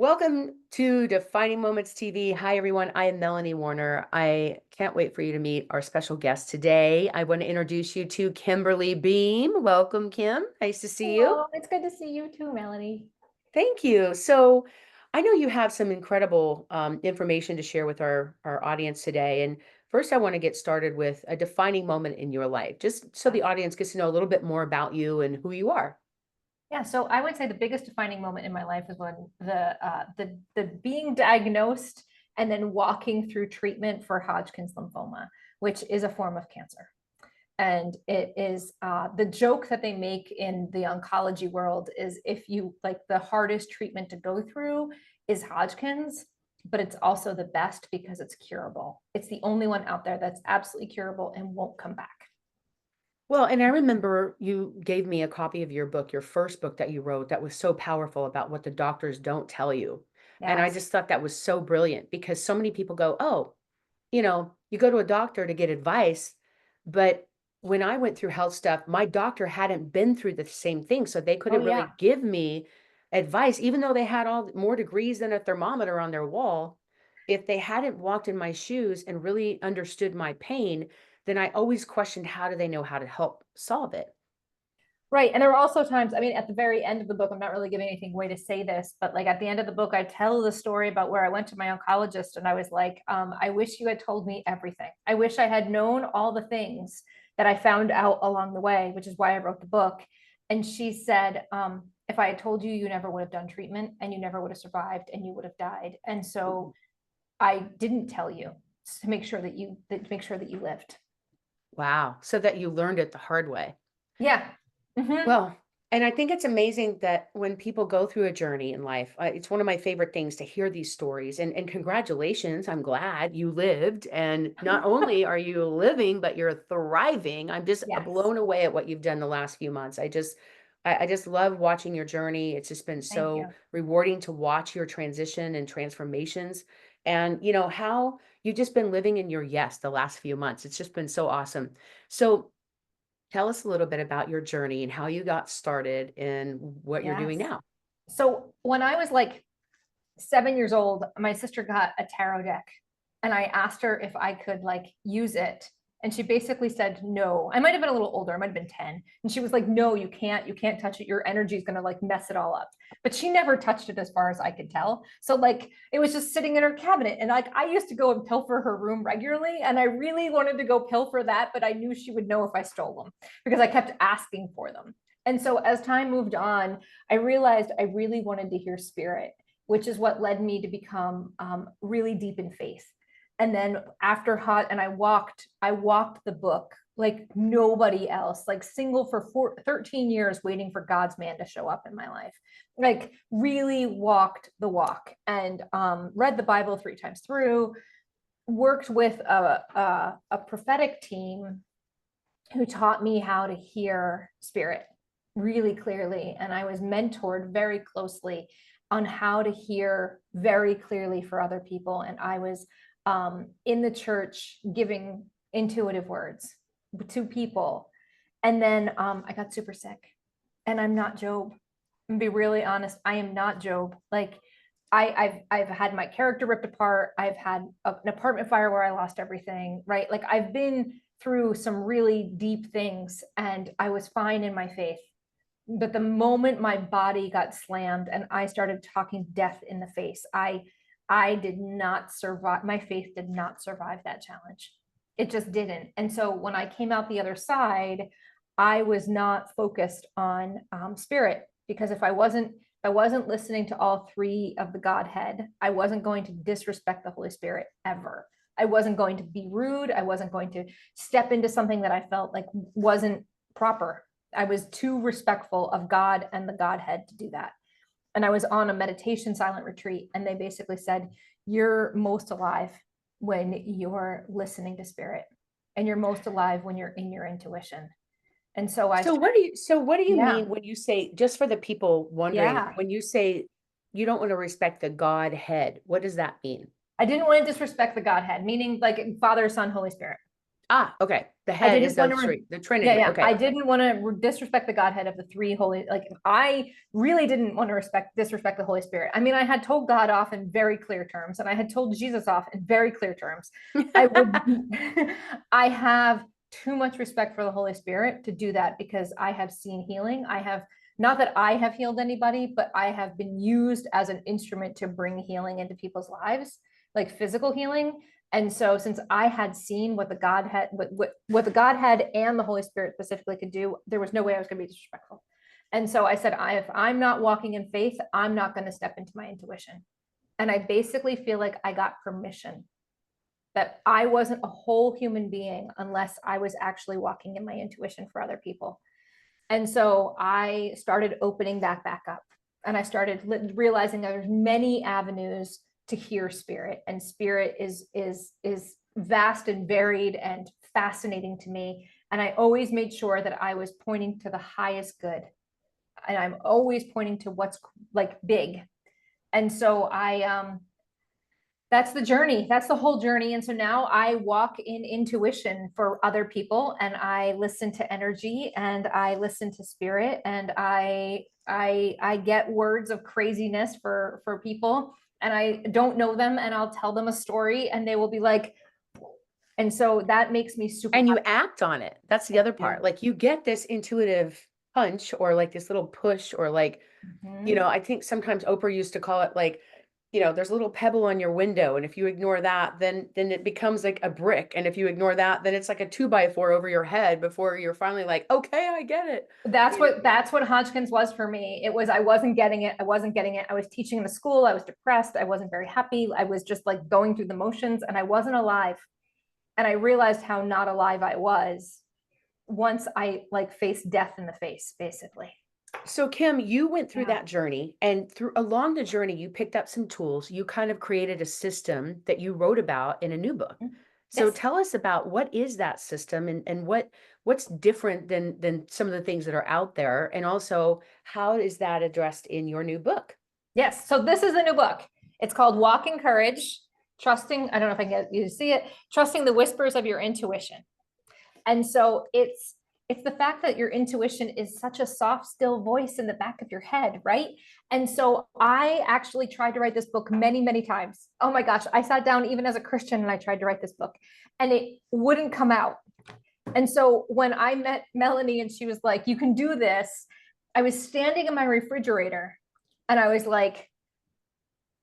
Welcome to Defining Moments TV. Hi, everyone. I am Melanie Warner. I can't wait for you to meet our special guest today. I want to introduce you to Kimberly Beam. Welcome, Kim. Nice to see you. Hello, it's good to see you too, Melanie. Thank you. So, I know you have some incredible information to share with our audience today. And first, I want to get started with a defining moment in your life, just so Yeah. the audience gets to know a little bit more about you and who you are. Yeah, so I would say the biggest defining moment in my life is when the being diagnosed and then walking through treatment for Hodgkin's lymphoma, which is a form of cancer. And it is the joke that they make in the oncology world is if you like the hardest treatment to go through is Hodgkin's, but it's also the best because it's curable. It's the only one out there that's absolutely curable and won't come back. Well, and I remember you gave me a copy of your book, your first book that you wrote that was so powerful about what the doctors don't tell you. And I Yes. just thought that was so brilliant because so many people go, "Oh, you go to a doctor to get advice." But when I went through health stuff, my doctor hadn't been through the same thing. So they Oh couldn't yeah. really give me advice, even though they had all more degrees than a thermometer on their wall. If they hadn't walked in my shoes and really understood my pain, then I always questioned, how do they know how to help solve it? Right. And there were also times, I mean, at the very end of the book, I'm not really giving anything away to say this, but like at the end of the book, I tell the story about where I went to my oncologist and I was like, I wish you had told me everything. I wish I had known all the things that I found out along the way, which is why I wrote the book. And she said, if I had told you, you never would have done treatment and you never would have survived and you would have died. And so I didn't tell you to make sure that you lived. Wow. So that you learned it the hard way. Yeah. Hmm. Well, and I think it's amazing that when people go through a journey in life, it's one of my favorite things to hear these stories. And congratulations, I'm glad you lived. And not only are you living, but you're thriving. I'm just Yes. blown away at what you've done the last few months. I just love watching your journey. It's just been Thank so you. rewarding to watch your transition and transformations. And how you've just been living in your yes the last few months. It's just been so awesome. So tell us a little bit about your journey and how you got started and what you're doing Yes. now. So when I was like 7 years old, my sister got a tarot deck and I asked her if I could like use it. And she basically said, no. I might have been a little older. I might have been 10. And she was like, no, you can't touch it. Your energy is going to like mess it all up. But she never touched it as far as I could tell. So like it was just sitting in her cabinet. And like I used to go and pilfer her room regularly. And I really wanted to go pilfer that, but I knew she would know if I stole them because I kept asking for them. And so as time moved on, I realized I really wanted to hear spirit, which is what led me to become really deep in faith. And then after hot, and I walked the book like nobody else, like single for 13 years, waiting for God's man to show up in my life. Like really walked the walk and read the Bible 3 times through, worked with a prophetic team who taught me how to hear spirit really clearly. And I was mentored very closely on how to hear very clearly for other people. And I was in the church giving intuitive words to people. And then I got super sick. And I'm not Job. I'm be really honest. I am not Job. Like I've had my character ripped apart. I've had an apartment fire where I lost everything, right? Like I've been through some really deep things and I was fine in my faith. But the moment my body got slammed and I started talking death in the face, I did not survive. My faith did not survive that challenge. It just didn't. And so when I came out the other side, I was not focused on spirit because if I wasn't listening to all three of the Godhead, I wasn't going to disrespect the Holy Spirit ever. I wasn't going to be rude. I wasn't going to step into something that I felt like wasn't proper. I was too respectful of God and the Godhead to do that. And I was on a meditation silent retreat, and they basically said, you're most alive when you're listening to spirit, and you're most alive when you're in your intuition. And so I started, So what do you yeah, mean when you say, just for the people wondering, yeah. when you say you don't want to respect the Godhead, what does that mean? I didn't want to disrespect the Godhead, meaning like Father, Son, Holy Spirit. Ah, okay. The I head is didn't want to, those three, the yeah, Trinity. yeah. Okay. I didn't want to disrespect the Godhead of the three holy, like I really didn't want to disrespect the Holy Spirit. I mean, I had told God off in very clear terms, and I had told Jesus off in very clear terms. I would, I have too much respect for the Holy Spirit to do that because I have seen healing. I have, not that I have healed anybody, but I have been used as an instrument to bring healing into people's lives, like physical healing. And so since I had seen what the Godhead, what the Godhead and the Holy Spirit specifically could do, there was no way I was going to be disrespectful. And so I said, if I'm not walking in faith, I'm not going to step into my intuition. And I basically feel like I got permission that I wasn't a whole human being unless I was actually walking in my intuition for other people. And so I started opening that back up, and I started realizing that there's many avenues to hear spirit, and spirit is vast and varied and fascinating to me. And I always made sure that I was pointing to the highest good, and I'm always pointing to what's like big. And so that's the journey. That's the whole journey. And so now I walk in intuition for other people, and I listen to energy, and I listen to spirit, and I get words of craziness for people, and I don't know them, and I'll tell them a story, and they will be like, and so that makes me super And you happy. act on it. That's the I other do. part. Like you get this intuitive punch or like this little push or like, Mhm. I think sometimes Oprah used to call it like, there's a little pebble on your window, and if you ignore that, then it becomes like a brick. And if you ignore that, then it's like a 2x4 over your head before you're finally like, okay, I get it. You know? That's what Hodgkin's was for me. It was, I wasn't getting it. I wasn't getting it. I was teaching in a school. I was depressed. I wasn't very happy. I was just like going through the motions, and I wasn't alive. And I realized how not alive I was once I like faced death in the face, basically. So Kim, you went through Yeah. that journey, and through along the journey, you picked up some tools. You kind of created a system that you wrote about in a new book. So Yes. tell us about what is that system, and what's different than some of the things that are out there, and also how is that addressed in your new book? Yes. So this is a new book. It's called Walk in Courage, Trusting. I don't know if I can get you to see it. Trusting the whispers of your intuition. And so it's the fact that your intuition is such a soft, still voice in the back of your head, right? And so I actually tried to write this book many, many times. Oh my gosh, I sat down even as a Christian and I tried to write this book, and it wouldn't come out. And so when I met Melanie and she was like, "You can do this," I was standing in my refrigerator and I was like,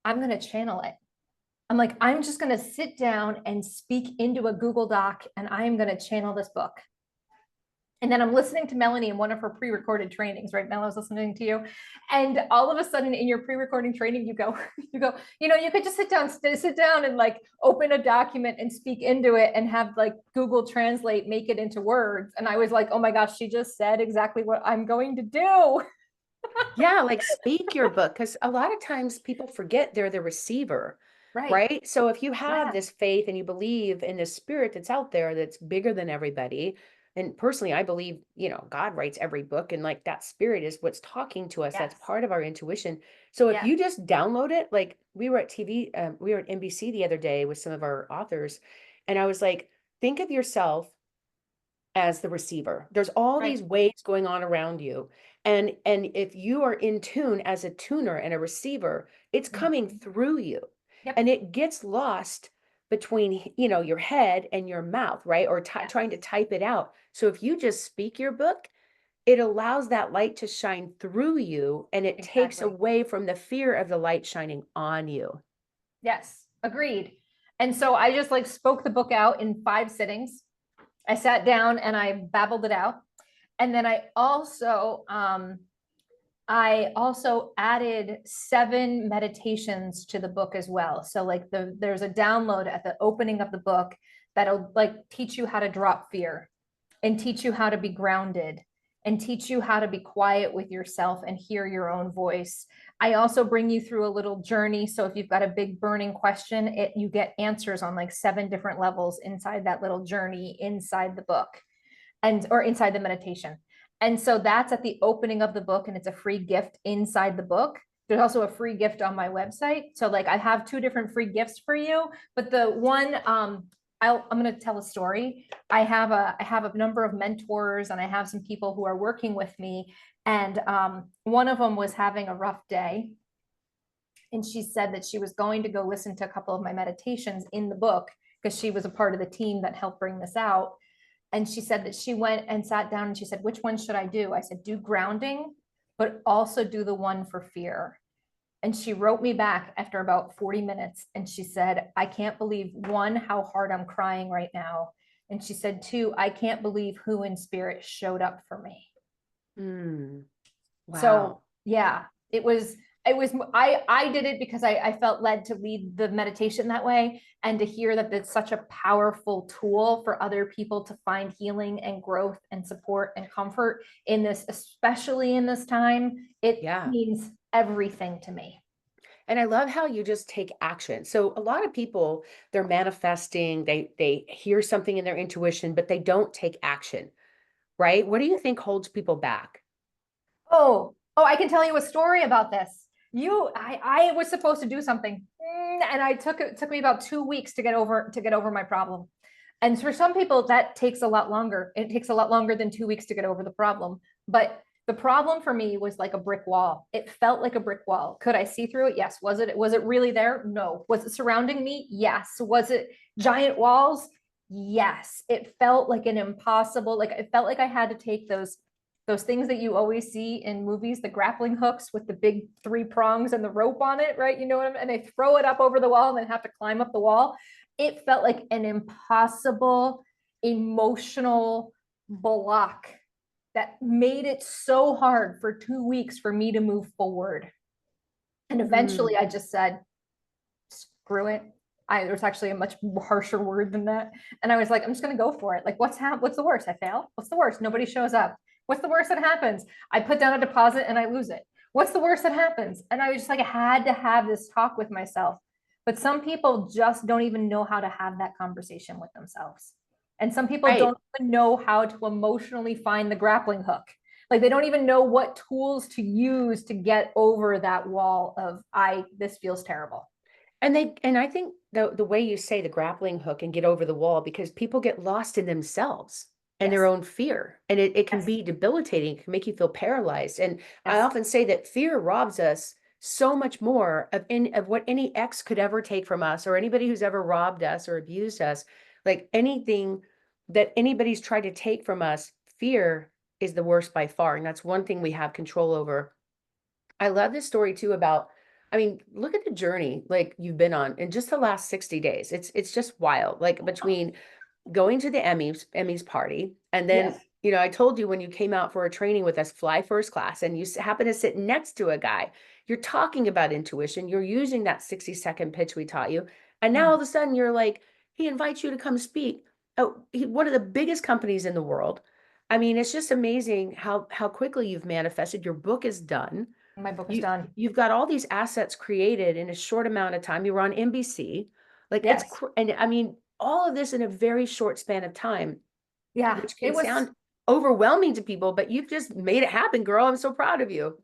"I'm going to channel it." I'm like, I'm just going to sit down and speak into a Google Doc, and I'm going to channel this book. And then I'm listening to Melanie in one of her pre-recorded trainings, right? Mel, I was listening to you. And all of a sudden in your pre-recording training, you go, you could just sit down and like open a document and speak into it and have like Google Translate make it into words. And I was like, oh my gosh, she just said exactly what I'm going to do. Yeah, like speak your book, because a lot of times people forget they're the receiver, Right. right? So if you have Yeah. this faith and you believe in this spirit that's out there that's bigger than everybody, and personally, I believe, God writes every book, and like that spirit is what's talking to us. That's Yes. part of our intuition. So if Yes. you just download it, like we were at NBC the other day with some of our authors, and I was like, think of yourself as the receiver. There's all Right. these waves going on around you. And if you are in tune as a tuner and a receiver, it's coming Mhm. through you. Yep. And it gets lost between, your head and your mouth, right? Or Yes. trying to type it out. So if you just speak your book, it allows that light to shine through you, and it takes Exactly. away from the fear of the light shining on you. Yes. Agreed. And so I just like spoke the book out in 5 sittings. I sat down and I babbled it out. And then I also added 7 meditations to the book as well. So like there's a download at the opening of the book that'll like teach you how to drop fear, and teach you how to be grounded, and teach you how to be quiet with yourself and hear your own voice. I also bring you through a little journey. So if you've got a big burning question, you get answers on like 7 different levels inside that little journey inside the book, and or inside the meditation. And so that's at the opening of the book, and it's a free gift inside the book. There's also a free gift on my website. So like I have 2 different free gifts for you, but the one I'm going to tell a story. I have a number of mentors, and I have some people who are working with me. And one of them was having a rough day, and she said that she was going to go listen to a couple of my meditations in the book because she was a part of the team that helped bring this out. And she said that she went and sat down and she said, which one should I do? I said, do grounding, but also do the one for fear. And she wrote me back after about 40 minutes and she said, I can't believe, one, how hard I'm crying right now. And she said, two, I can't believe who in spirit showed up for me. Mm, So wow. yeah, I did it because I felt led to lead the meditation that way, and to hear that it's such a powerful tool for other people to find healing and growth and support and comfort in this, especially in this time. It Yeah. means everything to me. And I love how you just take action. So a lot of people, they're manifesting, they hear something in their intuition, but they don't take action, right? What do you think holds people back? Oh, I can tell you a story about this. I was supposed to do something, and it took me about 2 weeks to get over my problem. And for some people, that takes a lot longer. It takes a lot longer than 2 weeks to get over the problem. But the problem for me was like a brick wall. It felt like a brick wall. Could I see through it? Yes. Was it really there? No. Was it surrounding me? Yes. Was it giant walls? Yes. It felt like an impossible, like it felt like I had to take those things that you always see in movies, the grappling hooks with the big three prongs and the rope on it, right? You know what I mean? And they throw it up over the wall and then have to climb up the wall. It felt like an impossible emotional block that made it so hard for 2 weeks for me to move forward. And eventually Mm, I just said, screw it. There's actually a much harsher word than that. And I was like, I'm just going to go for it. Like, what's the worst? I fail. What's the worst? Nobody shows up. What's the worst that happens? I put down a deposit and I lose it. What's the worst that happens? And I was just like, I had to have this talk with myself. But some people just don't even know how to have that conversation with themselves. And some people right. don't even know how to emotionally find the grappling hook. Like they don't even know what tools to use to get over that wall of this feels terrible. And I think the way you say the grappling hook and get over the wall, because people get lost in themselves and their Yes. own fear. And it can Yes. be debilitating, it can make you feel paralyzed. And I Yes. often say that fear robs us so much more of what any ex could ever take from us, or anybody who's ever robbed us or abused us. Like anything that anybody's tried to take from us, fear is the worst by far. And that's one thing we have control over. I love this story too about, I mean, look at the journey like you've been on in just the last 60 days. It's just wild. Like between going to the Emmys party, and then, Yes. I told you when you came out for a training with us, fly first class, and you happen to sit next to a guy, you're talking about intuition, you're using that 60-second pitch we taught you, and now all of a sudden you're like, he invites you to come speak. Oh, one of the biggest companies in the world. I mean, it's just amazing how quickly you've manifested. Your book is done. My book is You done. you've got all these assets created in a short amount of time. You were on NBC. Like Yes. and I mean, all of this in a very short span of time, Yeah. which It can was, sound overwhelming to people, but you've just made it happen, girl. I'm so proud of you.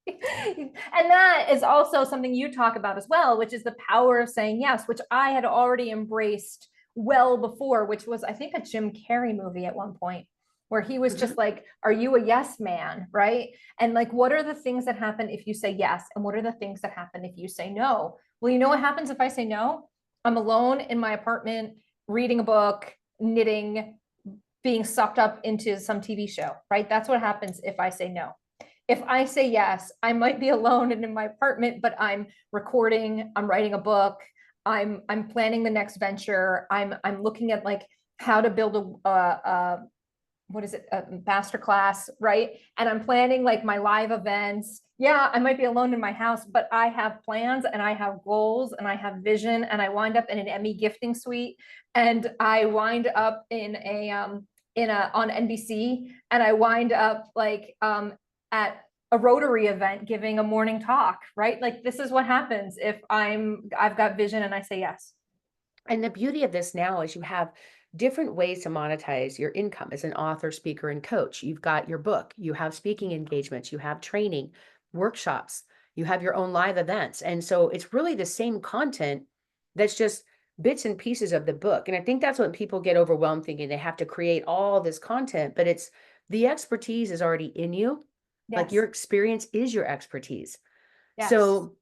and that is also something you talk about as well, which is the power of saying yes, which I had already embraced well before, which was, I think, a Jim Carrey movie at one point where he was Mhm. just like, are you a yes man? Right. And like, what are the things that happen if you say yes? And what are the things that happen if you say no? Well, you know what happens if I say no? I'm alone in my apartment, reading a book, knitting, being sucked up into some TV show, right? That's what happens if I say no. If I say yes, I might be alone and in my apartment, but I'm recording, I'm writing a book, I'm planning the next venture, I'm looking at like how to build a what is it, a master class, right? And I'm planning like my live events. Yeah, I might be alone in my house, but I have plans and I have goals and I have vision, and I wind up in an Emmy gifting suite, and I wind up in a on NBC, and I wind up like at a Rotary event giving a morning talk, right? Like this is what happens if I've got vision and I say yes. And the beauty of this now is you have different ways to monetize your income as an author, speaker, and coach. You've got your book, you have speaking engagements, you have training, workshops, you have your own live events. And so it's really the same content that's just bits and pieces of the book. And I think that's when people get overwhelmed thinking they have to create all this content, but it's the expertise is already in you. Like your Yes. experience is your expertise. Yes. So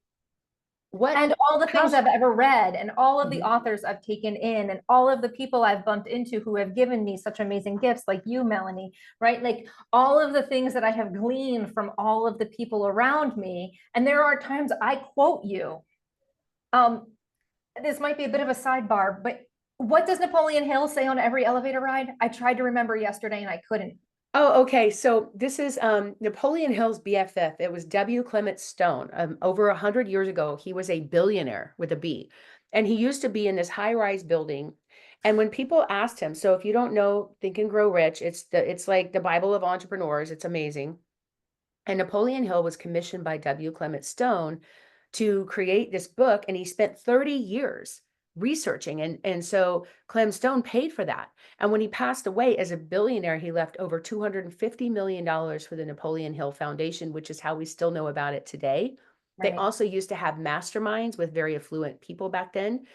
what, And all the things how, I've ever read, and all of the Mhm. authors I've taken in, and all of the people I've bumped into who have given me such amazing gifts, like you, Melanie, right? Like all of the things that I have gleaned from all of the people around me. And there are times I quote you. Um, this might be a bit of a sidebar, but what does Napoleon Hill say on every elevator ride? I tried to remember yesterday and I couldn't. Oh, okay. So this is Napoleon Hill's BFF. It was W. Clement Stone. Over 100 years ago, he was a billionaire with a B, and he used to be in this high-rise building. And when people asked him, so if you don't know Think and Grow Rich, it's like the Bible of entrepreneurs. It's amazing. And Napoleon Hill was commissioned by W. Clement Stone to create this book, and he spent 30 years researching. And so Clem Stone paid for that. And when he passed away as a billionaire, he left over $250 million for the Napoleon Hill Foundation, which is how we still know about it today. They Right. also used to have masterminds with very affluent people back then.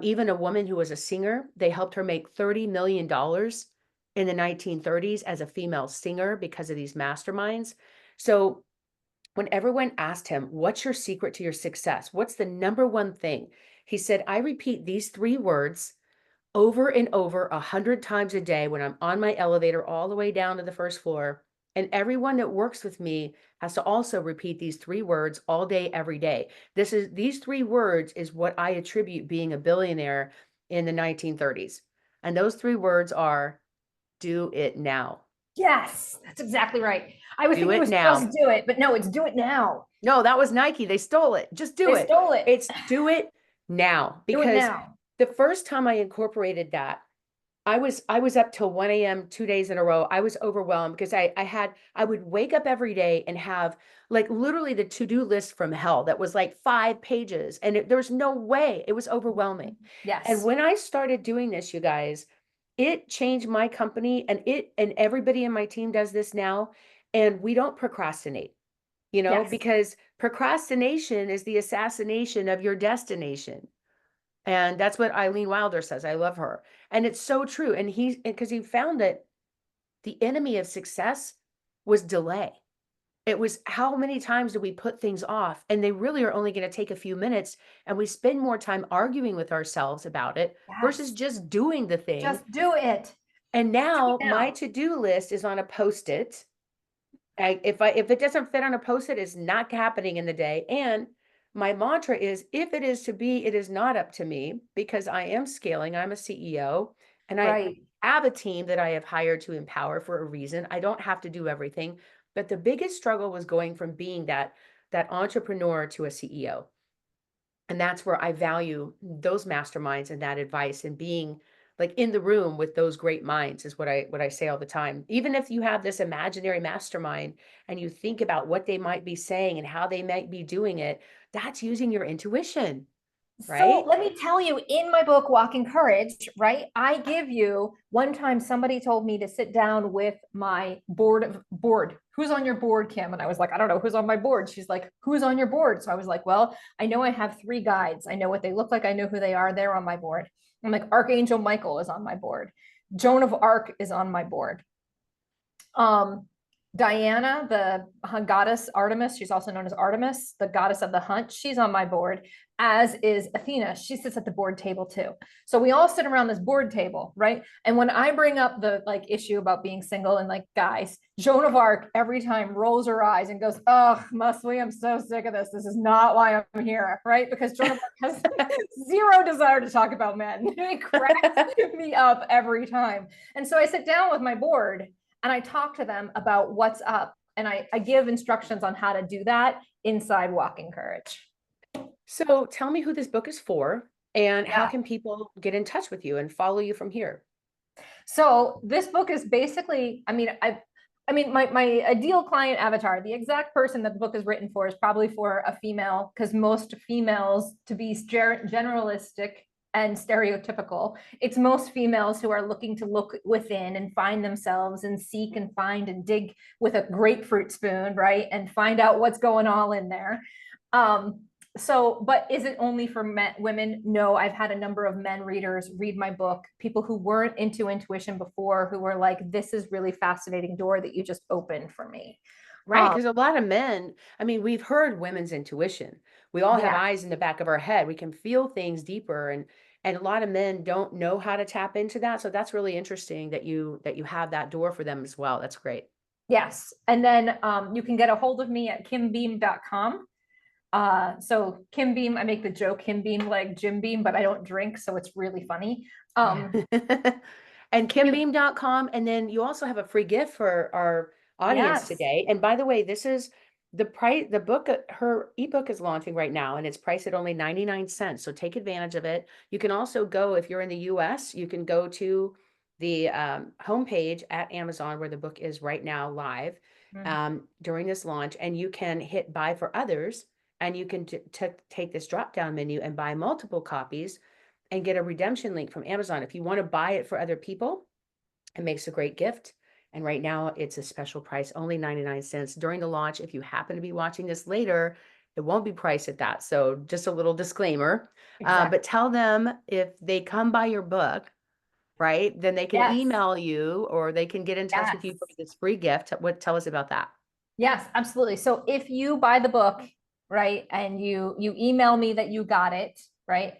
Even a woman who was a singer, they helped her make $30 million in the 1930s as a female singer because of these masterminds. So when everyone asked him, "What's your secret to your success? What's the number one thing?" He said, "I repeat these three words over and over 100 times a day when I'm on my elevator all the way down to the first floor. And everyone that works with me has to also repeat these three words all day, every day. These three words is what I attribute being a billionaire in the 1930s. And those three words are do it now. Yes, that's exactly right. I was Do thinking it it was just now. do it, but no, it's do it now. No, that was Nike. They stole it. Just do They it. stole it. It's do it now. Do it Because now. the first time I incorporated that, I was up till 1 a.m. 2 days in a row. I was overwhelmed because I would wake up every day and have like literally the to-do list from hell that was like 5 pages. And there's no way. It was overwhelming. And Yes. when I started doing this, you guys, it changed my company, and everybody in my team does this now. And we don't procrastinate, Yes. because procrastination is the assassination of your destination. And that's what Eileen Wilder says. I love her. And it's so true. And because he found that the enemy of success was delay. It was how many times do we put things off and they really are only going to take a few minutes, and we spend more time arguing with ourselves about it versus Yes. just doing the thing. Just do it. And Do it now my now. to-do list is on a post-it. If it doesn't fit on a post-it, it's not happening in the day. And my mantra is, if it is to be, it is not up to me, because I am scaling. I'm a CEO, and I Right. have a team that I have hired to empower for a reason. I don't have to do everything. But the biggest struggle was going from being that entrepreneur to a CEO. And that's where I value those masterminds and that advice, and being like in the room with those great minds is what I say all the time. Even if you have this imaginary mastermind and you think about what they might be saying and how they might be doing it, that's using your intuition, So right? let me tell you, in my book, Walking Courage, right? I give you one time somebody told me to sit down with my board. Who's on your board, Kim? And I was like, I don't know who's on my board. She's like, who's on your board? So I was like, well, I know I have three guides. I know what they look like. I know who they are. They're on my board. I'm like, Archangel Michael is on my board. Joan of Arc is on my board. Um, Diana, the goddess Artemis, she's also known as Artemis, the goddess of the hunt, she's on my board, as is Athena. She sits at the board table too. So we all sit around this board table, right? And when I bring up the like issue about being single and like guys, Joan of Arc every time rolls her eyes and goes, "Oh, must we? I'm so sick of this. This is not why I'm here," right? Because Joan of Arc has zero desire to talk about men. It cracks me up every time. And so I sit down with my board and I talk to them about what's up, and I give instructions on how to do that inside Walking Courage. So tell me who this book is for, and how Yeah. can people get in touch with you and follow you from here? So this book is basically, I mean, my ideal client avatar, the exact person that the book is written for, is probably for a female, because most females, to be generalistic and stereotypical, it's most females who are looking to look within and find themselves and seek and find and dig with a grapefruit spoon, right? And find out what's going on in there. Um, So, but is it only for men, women? No, I've had a number of men readers read my book, people who weren't into intuition before, who were like, this is really fascinating door that you just opened for me. Right, Um, because a lot of men, I mean, we've heard women's intuition. We all have yeah, eyes in the back of our head. We can feel things deeper, and a lot of men don't know how to tap into that. So that's really interesting that you have that door for them as well. That's great. yes. And then you can get a hold of me at kimbeam.com. So Kim Beam, I make the joke Kim Beam like Jim Beam, but I don't drink, so it's really funny. Um, And you, kimbeam.com. And then you also have a free gift for our audience yes. today. And by the way, this is the price, the book, her ebook is launching right now and it's priced at only 99 cents. So take advantage of it. You can also go, if you're in the US, you can go to the homepage at Amazon where the book is right now live Mm. during this launch. And you can hit buy for others and you can take this drop down menu and buy multiple copies and get a redemption link from Amazon. If you want to buy it for other people, it makes a great gift. And right now it's a special price, only 99 cents during the launch. If you happen to be watching this later, it won't be priced at that. So just a little disclaimer. Exactly. But tell them if they come by your book, right, then they can Yes. email you or they can get in touch with you for Yes. this free gift. What, tell us about that. Yes, absolutely. So if you buy the book, right, and you email me that you got it, right,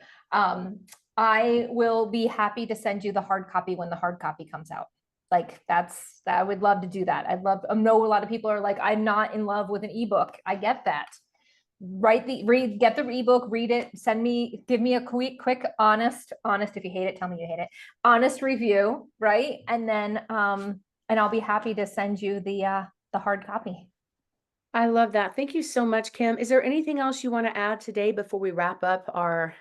I will be happy to send you the hard copy when the hard copy comes out. Like I would love to do that. I'd love. I know a lot of people are like, I'm not in love with an ebook. I get that. Get the ebook, read it, give me a quick, honest. If you hate it, tell me you hate it. Honest review, right, and I'll be happy to send you the hard copy. I love that. Thank you so much, Kim. Is there anything else you want to add today before we wrap up our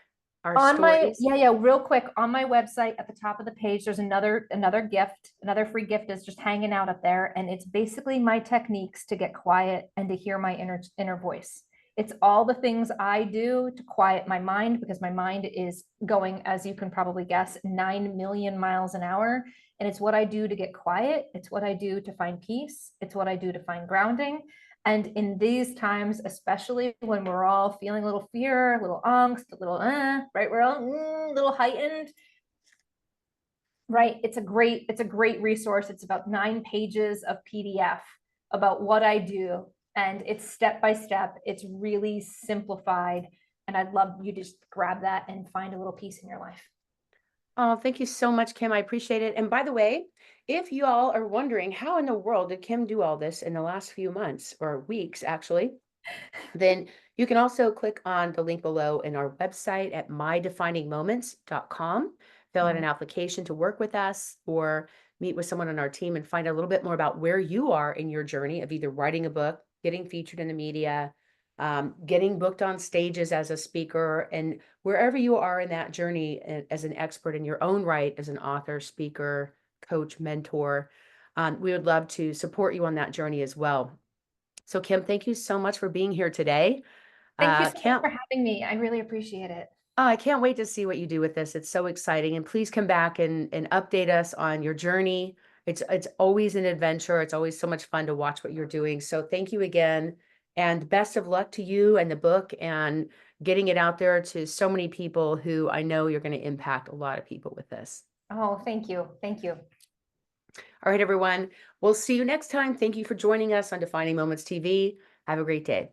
On my stories? yeah, real quick, on my website at the top of the page, there's another gift, another free gift is just hanging out up there, and it's basically my techniques to get quiet and to hear my inner voice. It's all the things I do to quiet my mind because my mind is going, as you can probably guess, 9 million miles an hour. And it's what I do to get quiet. It's what I do to find peace. It's what I do to find grounding. And in these times, especially when we're all feeling a little fear, a little angst, a little, right? We're all a little heightened, right? It's a great resource. It's about 9 pages of PDF about what I do. And it's step by step. It's really simplified. And I'd love you to just grab that and find a little peace in your life. Oh, thank you so much, Kim. I appreciate it. And by the way, if you all are wondering how in the world did Kim do all this in the last few months or weeks, actually, then you can also click on the link below in our website at mydefiningmoments.com. Fill out an Mhm. application to work with us or meet with someone on our team and find out a little bit more about where you are in your journey of either writing a book, getting featured in the media, getting booked on stages as a speaker, and wherever you are in that journey as an expert in your own right, as an author, speaker, coach, mentor. We would love to support you on that journey as well. So Kim, thank you so much for being here today. Thank you so much Can't for having me. I really appreciate it. Oh, I can't wait to see what you do with this. It's so exciting. And please come back and update us on your journey. It's always an adventure. It's always so much fun to watch what you're doing. So thank you again. And best of luck to you and the book and getting it out there to so many people who I know you're going to impact a lot of people with this. Oh, thank you. Thank you. All right, everyone. We'll see you next time. Thank you for joining us on Defining Moments TV. Have a great day.